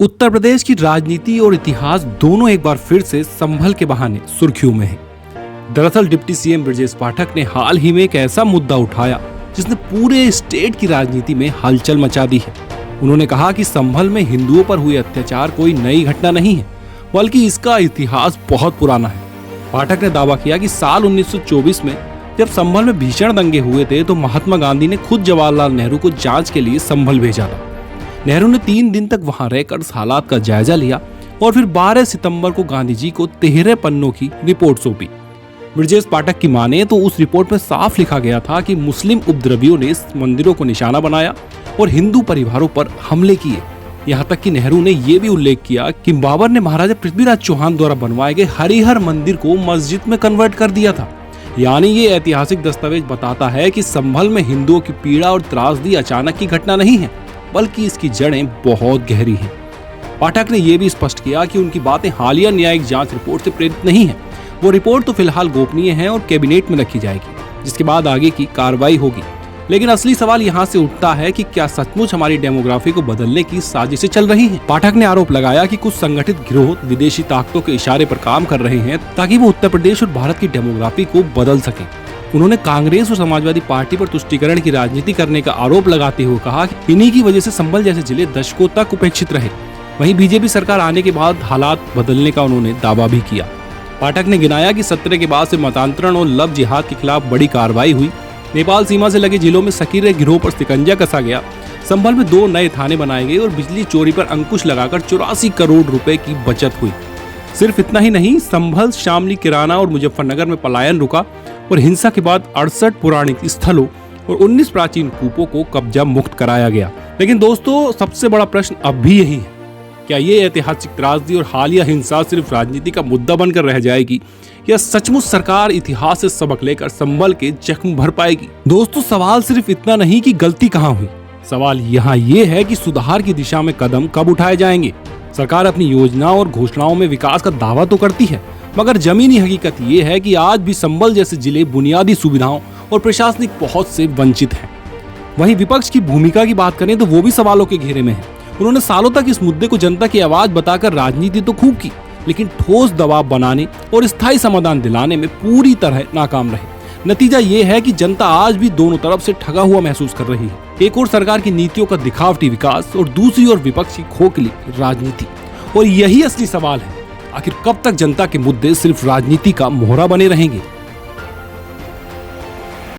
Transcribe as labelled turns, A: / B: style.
A: उत्तर प्रदेश की राजनीति और इतिहास दोनों एक बार फिर से संभल के बहाने सुर्खियों में है। दरअसल डिप्टी सीएम ब्रजेश पाठक ने हाल ही में एक ऐसा मुद्दा उठाया जिसने पूरे स्टेट की राजनीति में हलचल मचा दी है। उन्होंने कहा कि संभल में हिंदुओं पर हुए अत्याचार कोई नई घटना नहीं है, बल्कि इसका इतिहास बहुत पुराना है। पाठक ने दावा किया कि साल 1924 में जब संभल में भीषण दंगे हुए थे तो महात्मा गांधी ने खुद जवाहरलाल नेहरू को जांच के लिए संभल भेजा था। नेहरू ने 3 दिन तक वहां रहकर हालात का जायजा लिया और फिर 12 सितंबर को गांधी जी को 13 पन्नों की रिपोर्ट सौंपी। ब्रजेश पाठक की माने तो उस रिपोर्ट में साफ लिखा गया था कि मुस्लिम उपद्रवियों ने मंदिरों को निशाना बनाया और हिंदू परिवारों पर हमले किए। यहाँ तक कि नेहरू ने यह भी उल्लेख किया कि बाबर ने महाराजा पृथ्वीराज चौहान द्वारा बनवाए गए हरिहर मंदिर को मस्जिद में कन्वर्ट कर दिया था। यानी ये ऐतिहासिक दस्तावेज बताता है कि संभल में हिंदुओं की पीड़ा और त्रासदी अचानक की घटना नहीं है, बल्कि इसकी जड़ें बहुत गहरी हैं। पाठक ने यह भी स्पष्ट किया कि उनकी बातें हालिया न्यायिक जांच रिपोर्ट से प्रेरित नहीं है। वो रिपोर्ट तो फिलहाल गोपनीय है और कैबिनेट में रखी जाएगी, जिसके बाद आगे की कार्रवाई होगी। लेकिन असली सवाल यहाँ से उठता है कि क्या सचमुच हमारी डेमोग्राफी को बदलने की साजिशें चल रही हैं? पाठक ने आरोप लगाया कि कुछ संगठित गिरोह विदेशी ताकतों के इशारे पर काम कर रहे हैं ताकि वो उत्तर प्रदेश और भारत की डेमोग्राफी को बदल सके। उन्होंने कांग्रेस और समाजवादी पार्टी पर तुष्टीकरण की राजनीति करने का आरोप लगाते हुए कहा कि इन्हीं की वजह से संभल जैसे जिले दशकों तक उपेक्षित रहे। वहीं बीजेपी सरकार आने के बाद हालात बदलने का उन्होंने दावा भी किया। पाठक ने गिनाया कि 17 के बाद से मतांतरण और लव जिहाद के खिलाफ बड़ी कार्रवाई हुई। नेपाल सीमा से लगे जिलों में सकीरे गिरोह पर शिकंजा कसा गया। संभल में 2 नए थाने बनाए गए और बिजली चोरी पर अंकुश लगाकर 84 करोड़ रुपए की बचत हुई। सिर्फ इतना ही नहीं, संभल, शामली, किराना और मुजफ्फरनगर में पलायन रुका और हिंसा के बाद 68 पौराणिक स्थलों और 19 प्राचीन कूपों को कब्जा मुक्त कराया गया। लेकिन दोस्तों, सबसे बड़ा प्रश्न अब भी यही है, क्या ये ऐतिहासिक त्रासदी और हालिया हिंसा सिर्फ राजनीति का मुद्दा बनकर रह जाएगी या सचमुच सरकार इतिहास से सबक लेकर संभल के जख्म भर पाएगी? दोस्तों, सवाल सिर्फ इतना नहीं कि गलती कहाँ हुई, सवाल यहाँ ये है कि सुधार की दिशा में कदम कब उठाए जाएंगे। सरकार अपनी योजना और घोषणाओं में विकास का दावा तो करती है, मगर जमीनी हकीकत ये है कि आज भी संभल जैसे जिले बुनियादी सुविधाओं और प्रशासनिक पहुंच से वंचित हैं। वहीं विपक्ष की भूमिका की बात करें तो वो भी सवालों के घेरे में है। उन्होंने सालों तक इस मुद्दे को जनता की आवाज बताकर राजनीति तो खूब की, लेकिन ठोस दबाव बनाने और स्थायी समाधान दिलाने में पूरी तरह नाकाम रहे। नतीजा ये है कि जनता आज भी दोनों तरफ से ठगा हुआ महसूस कर रही है। एक और सरकार की नीतियों का दिखावटी विकास और दूसरी ओर विपक्ष की खोखली राजनीति। और यही असली सवाल है, आखिर कब तक जनता के मुद्दे सिर्फ राजनीति का मोहरा बने रहेंगे?